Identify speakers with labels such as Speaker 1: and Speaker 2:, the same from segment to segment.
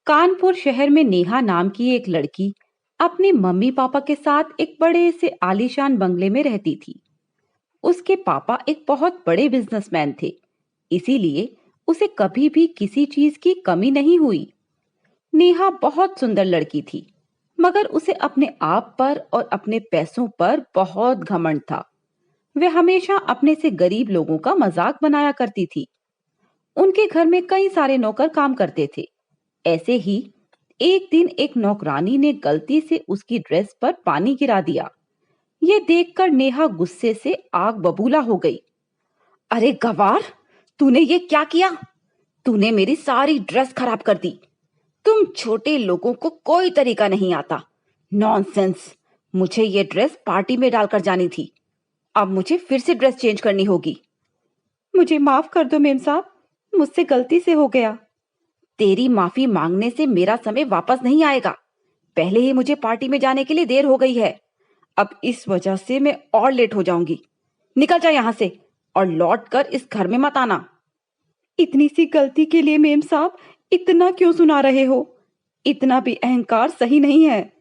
Speaker 1: कानपुर शहर में नेहा नाम की एक लड़की अपने मम्मी पापा के साथ एक बड़े से आलीशान बंगले में रहती थी। उसके पापा एक बहुत बड़े बिजनेसमैन थे, इसीलिए उसे कभी भी किसी चीज की कमी नहीं हुई। नेहा बहुत सुंदर लड़की थी, मगर उसे अपने आप पर और अपने पैसों पर बहुत घमंड था। वे हमेशा अपने से गरीब लोगों का मजाक बनाया करती थी। उनके घर में कई सारे नौकर काम करते थे। ऐसे ही एक दिन एक नौकरानी ने गलती से उसकी ड्रेस पर पानी गिरा दिया। ये देखकर नेहा गुस्से से आग बबूला हो गई। अरे गवार, तूने ये क्या किया? तूने मेरी सारी ड्रेस खराब कर दी। तुम छोटे लोगों को कोई तरीका नहीं आता। नॉनसेंस। मुझे ये ड्रेस पार्टी में डालकर जानी थी। अब मुझे फिर से ड्रेस चेंज करनी होगी। मुझे माफ कर दो मेम साहब, मुझसे गलती से हो गया। तेरी माफी मांगने से मेरा समय वापस नहीं आएगा। पहले ही मुझे पार्टी में जाने के लिए देर हो गई है। अब इस वजह से मैं और लेट हो जाऊंगी। निकल जा यहाँ से और लौट कर इस घर में मत आना। इतनी सी गलती के लिए मेम साहब इतना क्यों सुना रहे हो? इतना भी अहंकार सही नहीं है।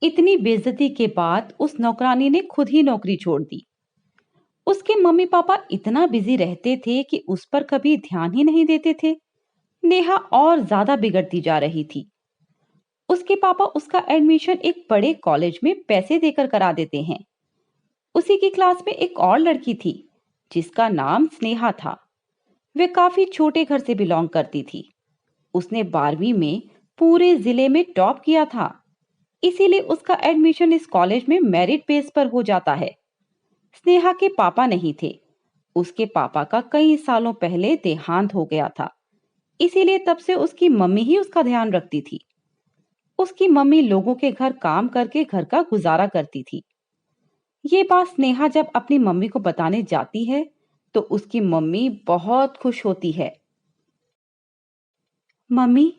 Speaker 1: इतनी बेइज्जती के बाद उस नौकरानी ने खुद ही नौकरी छोड़ दी। उसके मम्मी पापा इतना बिजी रहते थे कि उस पर कभी ध्यान ही नहीं देते थे। नेहा और ज्यादा बिगड़ती जा रही थी। उसके पापा उसका एडमिशन एक बड़े कॉलेज में पैसे देकर करा देते हैं। उसी की क्लास में एक और लड़की थी जिसका नाम स्नेहा था। वे काफी छोटे घर से बिलोंग करती थी। उसने 12वीं में पूरे जिले में टॉप किया था, इसीलिए उसका एडमिशन इस कॉलेज में मेरिट बेस पर हो जाता है। स्नेहा के पापा नहीं थे। उसके पापा का कई सालों पहले देहांत हो गया था, इसीलिए तब से उसकी मम्मी ही उसका ध्यान रखती थी। उसकी मम्मी लोगों के घर काम करके घर का गुजारा करती थी। ये बात स्नेहा जब अपनी मम्मी को बताने जाती है तो उसकी मम्मी बहुत खुश होती है। मम्मी,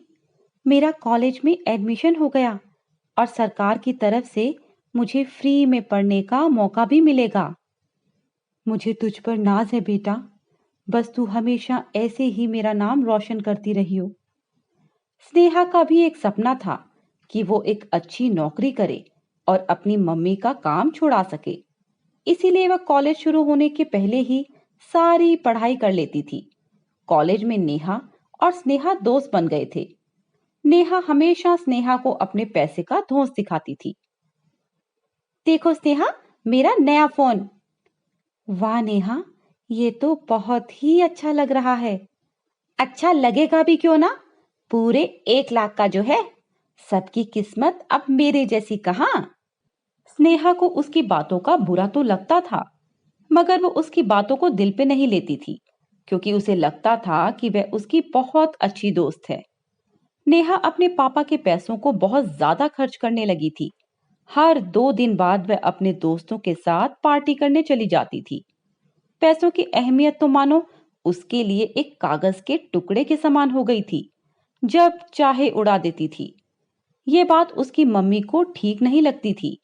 Speaker 1: मेरा कॉलेज में एडमिशन हो गया और सरकार की तरफ से मुझे फ्री में पढ़ने का मौका भी मिलेगा। मुझे तुझ पर नाज है बेटा। बस तू हमेशा ऐसे ही मेरा नाम रोशन करती रही हो। स्नेहा का भी एक सपना था कि वो एक अच्छी नौकरी करे और अपनी मम्मी का काम छुड़ा सके। इसीलिए वह कॉलेज शुरू होने के पहले ही सारी पढ़ाई कर लेती थी। कॉलेज में नेहा और स्नेहा दोस्त बन गए थे। नेहा हमेशा स्नेहा को अपने पैसे का धौंस दिखाती थी। देखो स्नेहा, मेरा नया फोन। वाह नेहा, ये तो बहुत ही अच्छा लग रहा है। अच्छा लगेगा भी क्यों ना, पूरे 1 लाख का जो है। सबकी किस्मत अब मेरे जैसी कहाँ। स्नेहा को उसकी बातों का बुरा तो लगता था, मगर वो उसकी बातों को दिल पे नहीं लेती थी, क्योंकि उसे लगता था कि वह उसकी बहुत अच्छी दोस्त है। नेहा अपने पापा के पैसों को बहुत ज्यादा खर्च करने लगी थी। हर 2 दिन बाद वह अपने दोस्तों के साथ पार्टी करने चली जाती थी। पैसों की अहमियत तो मानो उसके लिए एक कागज के टुकड़े के समान हो गई थी। जब चाहे उड़ा देती थी। ये बात उसकी मम्मी को ठीक नहीं लगती थी।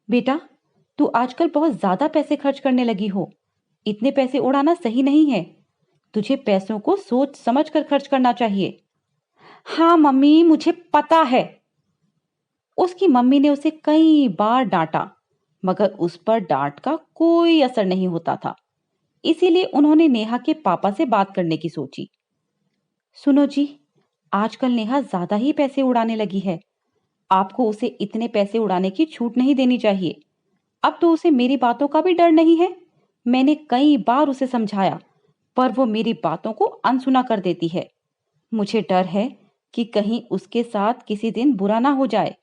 Speaker 1: बेटा, तू आजकल बहुत ज्यादा पैसे खर्च करने लगी हो। इतने पैसे उड़ाना सही नहीं है। तुझे पैसों को सोच समझ कर खर्च करना चाहिए। हाँ मम्मी, मुझे पता है। उसकी मम्मी ने उसे कई बार डांटा, मगर उस पर डांट का कोई असर नहीं होता था। इसीलिए उन्होंने नेहा के पापा से बात करने की सोची। सुनो जी, आजकल नेहा ज्यादा ही पैसे उड़ाने लगी है। आपको उसे इतने पैसे उड़ाने की छूट नहीं देनी चाहिए। अब तो उसे मेरी बातों का भी डर नहीं है। मैंने कई बार उसे समझाया, पर वो मेरी बातों को अनसुना कर देती है। मुझे डर है कि कहीं उसके साथ किसी दिन बुरा ना हो जाए।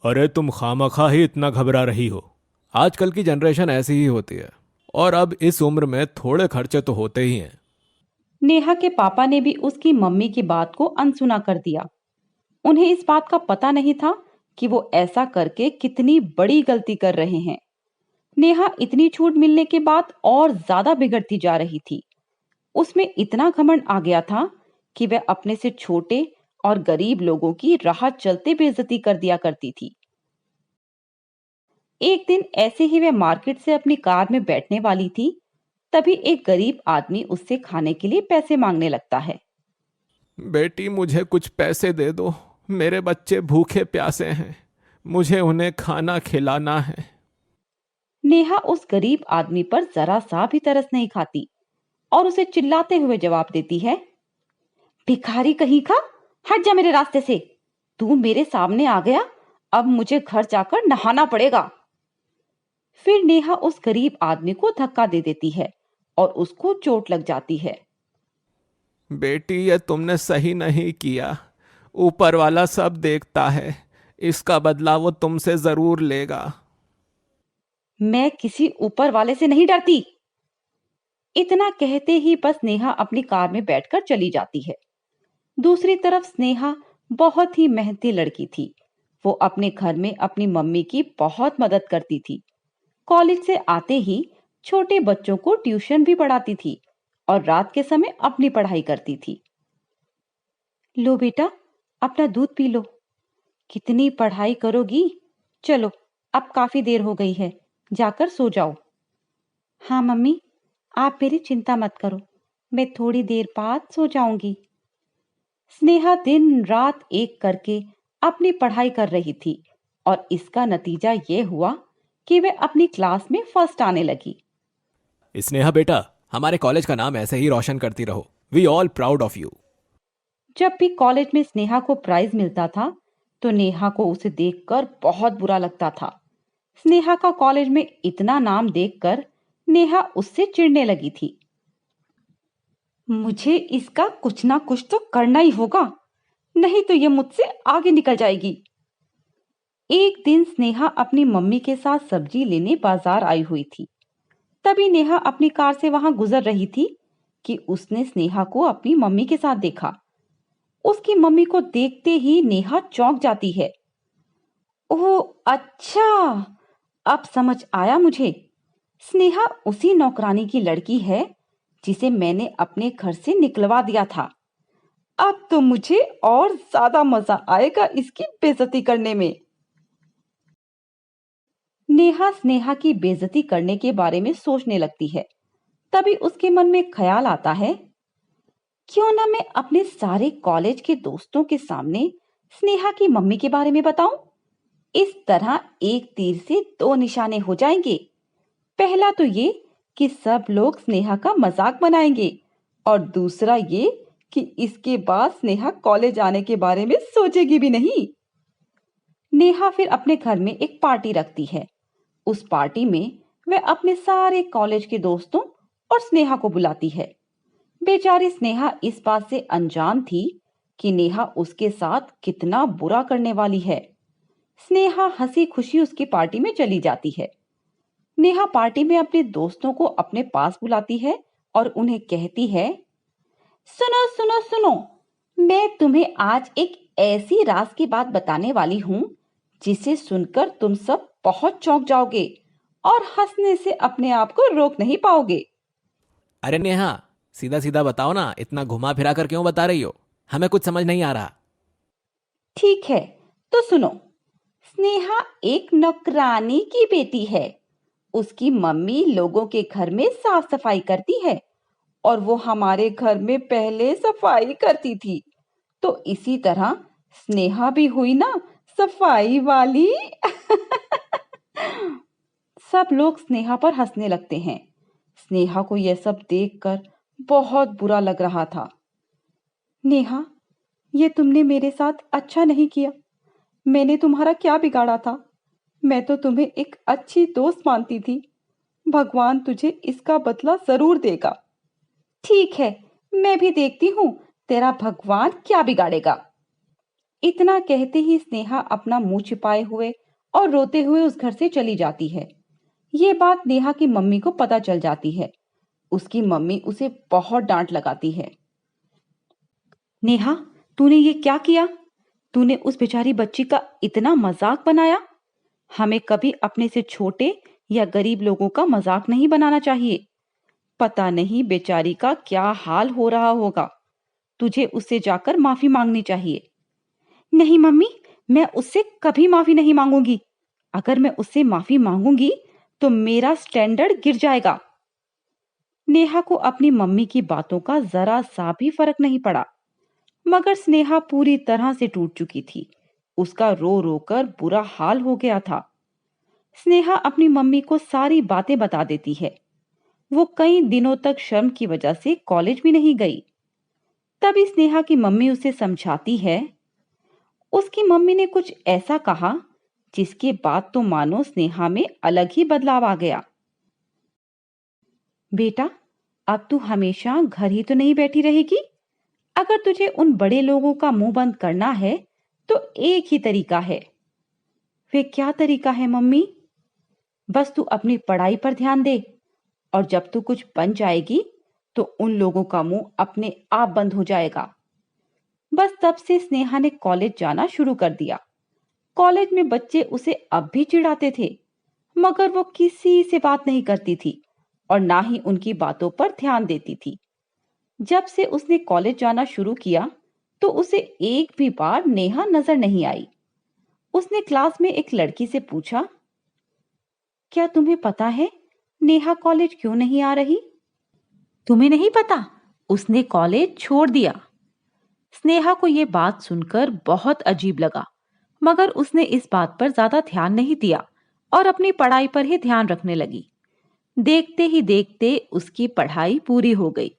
Speaker 2: अरे तुम खामखा ही इतना घबरा रही हो। आजकल की जनरेशन ऐसी ही होती है। और अब इस उम्र में थोड़े खर्चे तो होते ही हैं।
Speaker 1: नेहा के पापा ने भी उसकी मम्मी की बात को अनसुना कर दिया। उन्हें इस बात का पता नहीं था कि वो ऐसा करके कितनी बड़ी गलती कर रहे हैं। नेहा इतनी छूट मिलने के बाद और ज्यादा बिगड़ती जा रही थी। उसमें इतना घमंड आ गया था कि वह अपने से छोटे और गरीब लोगों की राह चलते बेइज्जती कर दिया करती थी। एक दिन ऐसे ही वह मार्केट से अपनी कार में बैठने वाली थी, तभी एक गरीब आदमी उससे खाने के लिए पैसे मांगने लगता है।
Speaker 2: बेटी मुझे कुछ पैसे दे दो, मेरे बच्चे भूखे प्यासे हैं, मुझे उन्हें खाना खिलाना है।
Speaker 1: नेहा उस गरीब आदमी पर जरा सा भी तरस नहीं खाती और उसे चिल्लाते हुए जवाब देती है, भिखारी कहीं का, हट जा मेरे रास्ते से। तू मेरे सामने आ गया, अब मुझे घर जाकर नहाना पड़ेगा। फिर नेहा उस गरीब आदमी को धक्का दे देती है और उसको चोट लग जाती है।
Speaker 2: बेटी ये तुमने सही नहीं किया, ऊपर वाला सब देखता है, इसका बदला वो तुमसे जरूर लेगा।
Speaker 1: मैं किसी ऊपर वाले से नहीं डरती। इतना कहते ही बस नेहा अपनी कार में बैठकर चली जाती है। दूसरी तरफ स्नेहा बहुत ही मेहनती लड़की थी। वो अपने घर में अपनी मम्मी की बहुत मदद करती थी। कॉलेज से आते ही छोटे बच्चों को ट्यूशन भी पढ़ाती थी और रात के समय अपनी पढ़ाई करती थी। लो बेटा, अपना दूध पी लो। कितनी पढ़ाई करोगी? चलो, अब काफी देर हो गई है, जाकर सो जाओ। हाँ मम्मी, आप मेरी चिंता मत करो, मैं थोड़ी देर बाद सो जाऊंगी। स्नेहा दिन रात एक करके अपनी पढ़ाई कर रही थी और इसका नतीजा ये हुआ कि वह अपनी क्लास में फर्स्ट आने लगी।
Speaker 2: स्नेहा बेटा, हमारे कॉलेज का नाम ऐसे ही रोशन करती रहो। We all proud of you.
Speaker 1: जब भी कॉलेज में स्नेहा को प्राइज मिलता था तो नेहा को उसे देखकर बहुत बुरा लगता था। स्नेहा का कॉलेज में इतना नाम देखकर नेहा उससे चिढ़ने लगी थी। मुझे इसका कुछ ना कुछ तो करना ही होगा, नहीं तो ये मुझसे आगे निकल जाएगी। एक दिन स्नेहा अपनी मम्मी के साथ सब्जी लेने बाजार आई हुई थी। तभी नेहा अपनी कार से वहां गुजर रही थी कि उसने स्नेहा को अपनी मम्मी के साथ देखा। उसकी मम्मी को देखते ही नेहा चौंक जाती है। ओह अच्छा, अब समझ आया मुझे। स्नेहा उसी नौकरानी की लड़की है जिसे मैंने अपने घर से निकलवा दिया था। अब तो मुझे और ज्यादा मजा आएगा इसकी बेइज्जती करने में। नेहा स्नेहा की बेइज्जती करने के बारे में सोचने लगती है। तभी उसके मन में ख्याल आता है, क्यों ना मैं अपने सारे कॉलेज के दोस्तों के सामने स्नेहा की मम्मी के बारे में बताऊं। इस तरह एक तीर से दो निशाने हो जाएंगे। पहला तो ये कि सब लोग स्नेहा का मजाक बनाएंगे और दूसरा ये कि इसके बाद स्नेहा कॉलेज आने के बारे में सोचेगी भी नहीं। नेहा फिर अपने घर में एक पार्टी रखती है। उस पार्टी में वह अपने सारे कॉलेज के दोस्तों और स्नेहा को बुलाती है। बेचारी स्नेहा इस बात से अनजान थी कि नेहा उसके साथ कितना बुरा करने वाली है। स्नेहा हंसी खुशी उसकी पार्टी में चली जाती है। नेहा पार्टी में अपने दोस्तों को अपने पास बुलाती है और उन्हें कहती है, सुनो सुनो सुनो, मैं तुम्हें आज एक ऐसी राज की बात बताने वाली हूं जिसे सुनकर तुम सब बहुत चौंक जाओगे और हंसने से अपने आप को रोक नहीं पाओगे।
Speaker 2: अरे नेहा, सीधा सीधा बताओ ना, इतना घुमा फिरा कर क्यों बता रही हो? हमें कुछ समझ नहीं आ रहा।
Speaker 1: ठीक है, तो सुनो। स्नेहा एक नौकरानी की बेटी है। उसकी मम्मी लोगों के घर में साफ सफाई करती है और वो हमारे घर में पहले सफाई करती थी। तो इसी तरह स्नेहा भी हुई ना सफाई वाली। सब लोग स्नेहा पर हंसने लगते हैं। स्नेहा को यह सब देखकर बहुत बुरा लग रहा था। नेहा, ये तुमने मेरे साथ अच्छा नहीं किया। मैंने तुम्हारा क्या बिगाड़ा था? मैं तो तुम्हें एक अच्छी दोस्त मानती थी। भगवान तुझे इसका बदला जरूर देगा। ठीक है, मैं भी देखती हूँ तेरा भगवान क्या बिगाड़ेगा। इतना कहते ही स्नेहा अपना मुंह छिपाए हुए और रोते हुए उस घर से चली जाती है। ये बात नेहा की मम्मी को पता चल जाती है। उसकी मम्मी उसे बहुत डांट लगाती है। नेहा, तूने ये क्या किया? तूने उस बेचारी बच्ची का इतना मजाक बनाया। हमें कभी अपने से छोटे या गरीब लोगों का मजाक नहीं बनाना चाहिए। पता नहीं बेचारी का क्या हाल हो रहा होगा। तुझे उससे जाकर माफी मांगनी चाहिए। नहीं मम्मी, मैं उससे कभी माफी नहीं मांगूंगी। अगर मैं उससे माफी मांगूंगी तो मेरा स्टैंडर्ड गिर जाएगा। नेहा को अपनी मम्मी की बातों का जरा सा भी फर्क नहीं पड़ा। मगर स्नेहा पूरी तरह से टूट चुकी थी। उसका रो रो कर बुरा हाल हो गया था। स्नेहा अपनी मम्मी को सारी बातें बता देती है। वो कई दिनों तक शर्म की वजह से कॉलेज भी नहीं गई। तभी स्नेहा की मम्मी उसे समझाती है। उसकी मम्मी ने कुछ ऐसा कहा जिसके बाद तो मानो स्नेहा में अलग ही बदलाव आ गया। बेटा, अब तू हमेशा घर ही तो नहीं बैठी रहेगी। अगर तुझे उन बड़े लोगों का मुंह बंद करना है तो एक ही तरीका है। वे क्या तरीका है मम्मी? बस तू अपनी पढ़ाई पर ध्यान दे, और जब तू कुछ बन जाएगी तो उन लोगों का मुंह अपने आप बंद हो जाएगा। बस तब से स्नेहा ने कॉलेज जाना शुरू कर दिया। कॉलेज में बच्चे उसे अब भी चिढ़ाते थे, मगर वो किसी से बात नहीं करती थी और ना ही उनकी बातों पर ध्यान देती थी। जब से उसने कॉलेज जाना शुरू किया तो उसे एक भी बार नेहा नजर नहीं आई। उसने क्लास में एक लड़की से पूछा, क्या तुम्हें पता है नेहा कॉलेज क्यों नहीं आ रही? तुम्हें नहीं पता? उसने कॉलेज छोड़ दिया। स्नेहा को यह बात सुनकर बहुत अजीब लगा, मगर उसने इस बात पर ज्यादा ध्यान नहीं दिया और अपनी पढ़ाई पर ही ध्यान रखने लगी। देखते ही देखते उसकी पढ़ाई पूरी हो गई।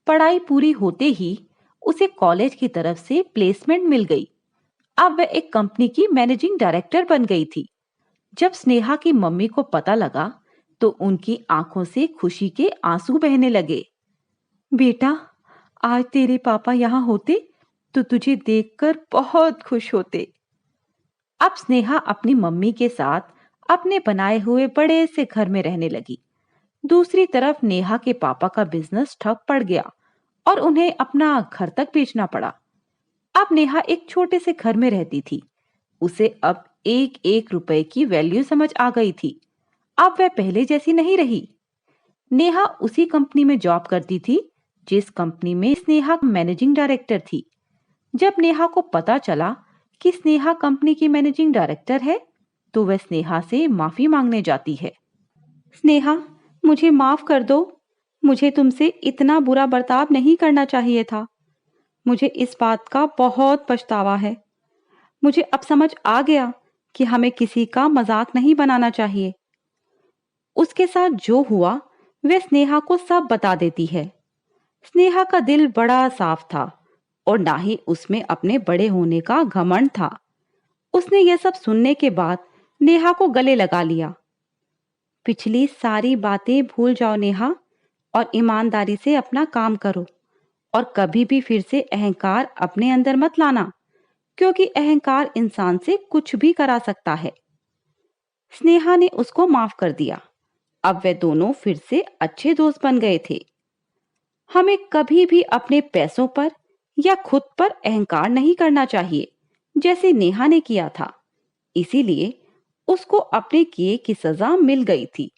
Speaker 1: पढ़ाई पूरी होते ही उसे कॉलेज की तरफ से प्लेसमेंट मिल गई। अब वह एक कंपनी की मैनेजिंग डायरेक्टर बन गई थी। जब स्नेहा की मम्मी को पता लगा तो उनकी आंखों से खुशी के आंसू बहने लगे। बेटा, आज तेरे पापा यहाँ होते तो तुझे देखकर बहुत खुश होते। अब स्नेहा अपनी मम्मी के साथ अपने बनाए हुए बड़े से घर में रहने लगी। दूसरी तरफ नेहा के पापा का बिजनेस ठप पड़ गया और उन्हें अपना घर तक बेचना पड़ा। अब नेहा एक छोटे से घर में रहती थी। उसे अब एक एक रुपए की वैल्यू समझ आ गई थी। अब वह पहले जैसी नहीं रही। नेहा उसी कंपनी में जॉब करती थी जिस कंपनी में स्नेहा मैनेजिंग डायरेक्टर थी। जब नेहा को पता चला कि स्नेहा कंपनी की मैनेजिंग डायरेक्टर है तो वह स्नेहा से माफी मांगने जाती है। स्नेहा, मुझे माफ कर दो। मुझे तुमसे इतना बुरा बर्ताव नहीं करना चाहिए था। मुझे इस बात का बहुत पछतावा है। मुझे अब समझ आ गया कि हमें किसी का मजाक नहीं बनाना चाहिए। उसके साथ जो हुआ वह स्नेहा को सब बता देती है। स्नेहा का दिल बड़ा साफ था और ना ही उसमें अपने बड़े होने का घमंड था। उसने यह सब सुनने के बाद नेहा को गले लगा लिया। पिछली सारी बातें भूल जाओ नेहा, और ईमानदारी से अपना काम करो, और कभी भी फिर से अहंकार अपने अंदर मत लाना, क्योंकि अहंकार इंसान से कुछ भी करा सकता है। स्नेहा ने उसको माफ कर दिया। अब वे दोनों फिर से अच्छे दोस्त बन गए थे। हमें कभी भी अपने पैसों पर या खुद पर अहंकार नहीं करना चाहिए, जैसे नेहा ने किया था। इसीलिए उसको अपने किए की सजा मिल गई थी।